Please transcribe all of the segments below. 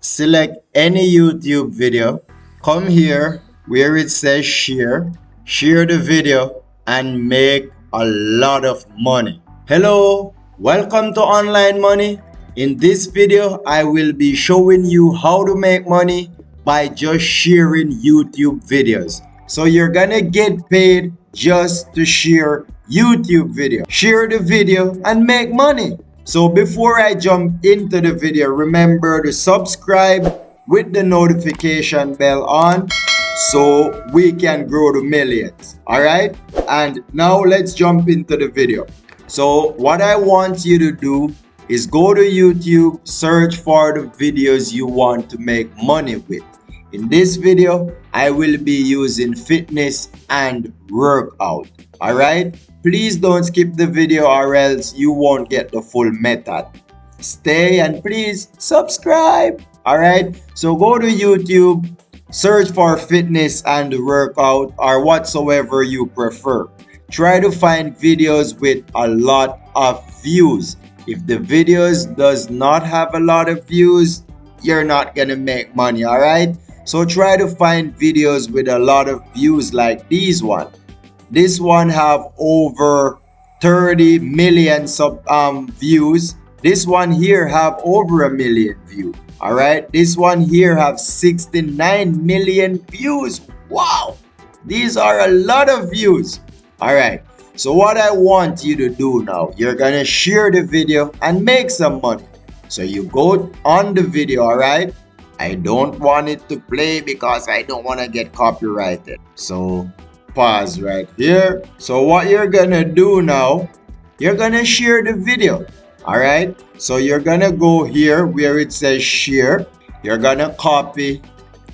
select any YouTube video, come here where it says share the video and make a lot of money. Hello, welcome to Online Money. In this video, I will be showing you how to make money by just sharing YouTube videos. So you're gonna get paid just to share YouTube video. Share the video and make money. So before I jump into the video, remember to subscribe with the notification bell on so we can grow to millions. All right, and now let's jump into the video. So what I want you to do is go to YouTube, search for the videos you want to make money with. In this video, I will be using fitness and workout. All right, please don't skip the video or else you won't get the full method. Stay and please subscribe. All right, so go to YouTube, search for fitness and workout or whatsoever you prefer. Try to find videos with a lot of views. If the videos does not have a lot of views, you're not gonna make money. All right, so try to find videos with a lot of views like these one. This one have over 30 million views. This one here have over a million views. All right, this one here have 69 million views. Wow, these are a lot of views. All right, so what I want you to do now, you're gonna share the video and make some money. So you go on the video. All right, I don't want it to play because I don't want to get copyrighted, so pause right here. So what you're gonna do now, you're gonna share the video. All right, so you're gonna go here where it says share. You're gonna copy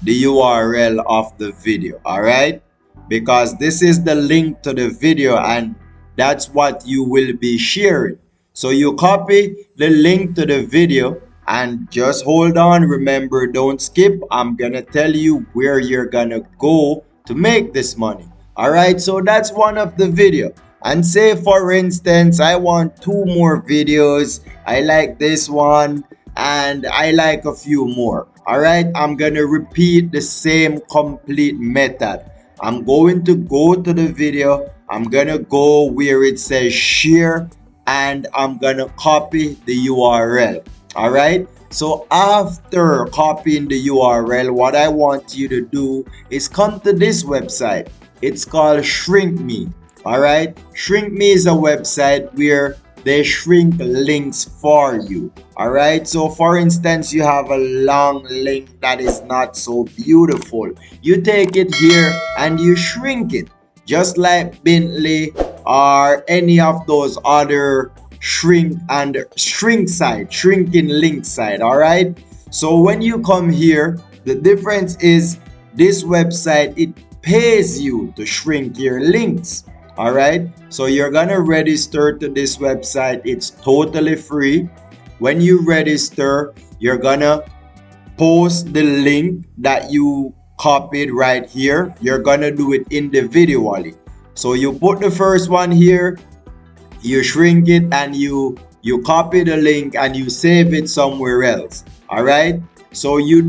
the URL of the video. All right, because this is the link to the video and that's what you will be sharing. So you copy the link to the video and just hold on. Remember, don't skip. I'm gonna tell you where you're gonna go to make this money. All right, so that's one of the video. And say for instance, I want two more videos. I like this one and I like a few more. All right, I'm gonna repeat the same complete method. I'm going to go to the video. I'm gonna go where it says share and I'm gonna copy the URL. All right, so after copying the URL, what I want you to do is come to this website. It's called Shrink Me. All right, Shrink Me is a website where they shrink links for you. All right, so for instance, you have a long link that is not so beautiful. You take it here and you shrink it, just like Bentley or any of those other shrinking link site. All right, so when you come here, the difference is this website, it pays you to shrink your links. All right, so you're gonna register to this website. It's totally free. When you register, you're gonna post the link that you copied right here. You're gonna do it individually. So you put the first one here, you shrink it, and you copy the link and you save it somewhere else. All right, so you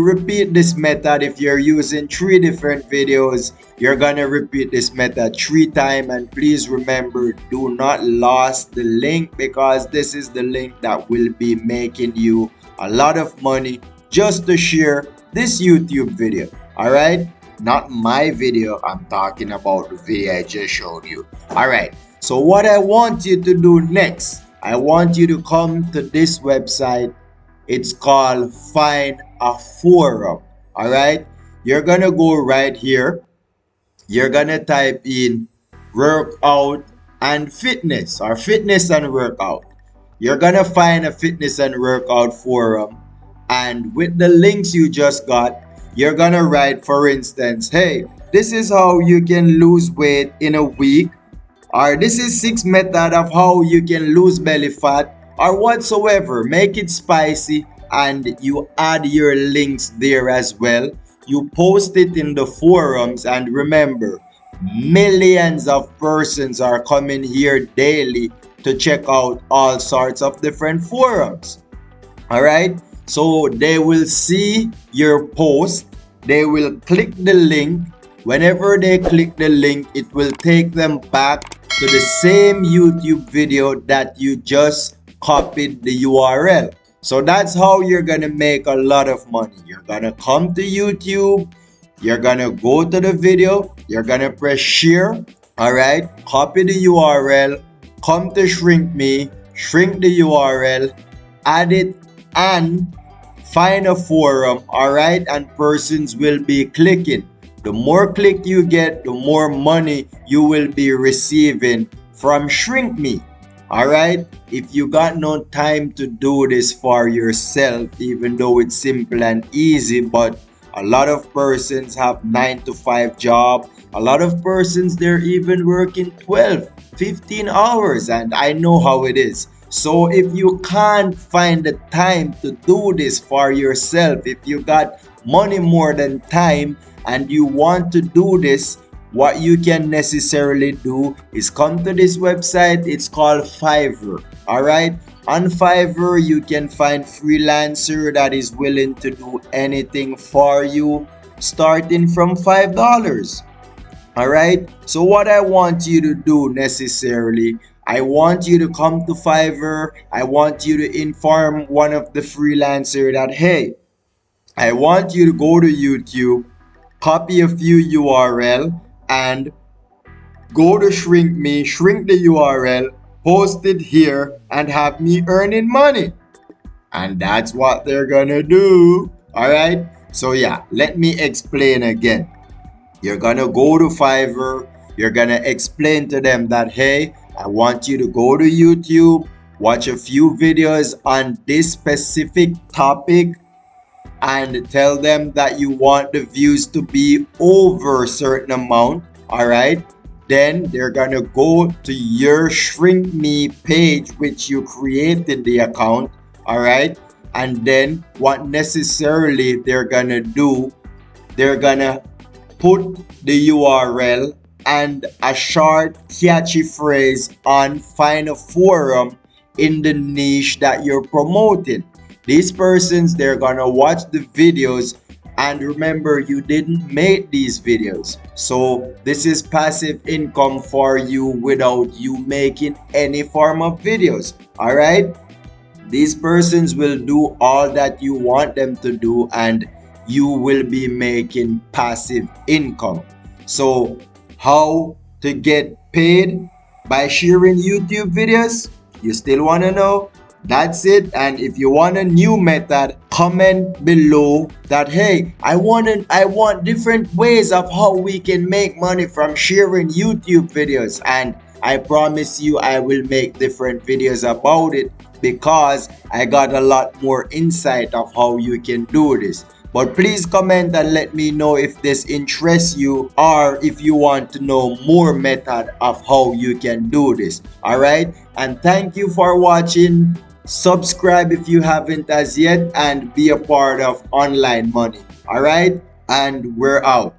repeat this method. If you're using 3 different videos, you're gonna repeat this method 3 times. And please remember, do not lose the link because this is the link that will be making you a lot of money just to share this YouTube video. All right, not my video, I'm talking about the video I just showed you. All right, so what I want you to do next, I want you to come to this website. It's called Find a Forum. All right, you're gonna go right here. You're gonna type in workout and fitness or fitness and workout. You're gonna find a fitness and workout forum, and with the links you just got, you're gonna write, for instance, hey, this is how you can lose weight in a week, or this is 6 method of how you can lose belly fat, or whatsoever. Make it spicy and you add your links there as well. You post it in the forums, and remember, millions of persons are coming here daily to check out all sorts of different forums. All right, So they will see your post, they will click the link. Whenever they click the link, it will take them back to the same YouTube video that you just copied the URL. So that's how you're gonna make a lot of money. You're gonna come to YouTube, you're gonna go to the video, you're gonna press share, all right, copy the URL, come to shrink me, shrink the URL, add it, and find a forum, all right, and persons will be clicking. The more click you get, the more money you will be receiving from shrink me. All right, if you got no time to do this for yourself, even though it's simple and easy, but a lot of persons have 9 to 5 job. A lot of persons, they're even working 12, 15 hours, and I know how it is. So if you can't find the time to do this for yourself, if you got money more than time and you want to do this, what you can necessarily do is come to this website. It's called Fiverr. All right. On Fiverr, you can find freelancer that is willing to do anything for you, starting from $5. All right. So what I want you to do necessarily, I want you to come to Fiverr. I want you to inform one of the freelancer that, hey, I want you to go to YouTube, copy a few URL, and go to shrink me, shrink the URL, post it here, and have me earning money. And that's what they're gonna do. All right. So yeah, let me explain again. You're gonna go to Fiverr. You're gonna explain to them that, hey, I want you to go to YouTube, watch a few videos on this specific topic, and tell them that you want the views to be over a certain amount. All right. Then they're gonna go to your shrink me page, which you created the account. All right. And then what necessarily they're gonna do, they're gonna put the URL and a short catchy phrase on find a forum in the niche that you're promoting. These persons, they're gonna watch the videos, and remember, you didn't make these videos, so this is passive income for you without you making any form of videos. All right, these persons will do all that you want them to do, and you will be making passive income. So how to get paid by sharing YouTube videos? You still want to know? That's it. And if you want a new method, comment below that, hey, I want different ways of how we can make money from sharing YouTube videos, and I promise you I will make different videos about it, because I got a lot more insight of how you can do this. But please comment and let me know if this interests you, or if you want to know more method of how you can do this. All right, and thank you for watching. Subscribe if you haven't as yet, and be a part of online money. All right, and we're out.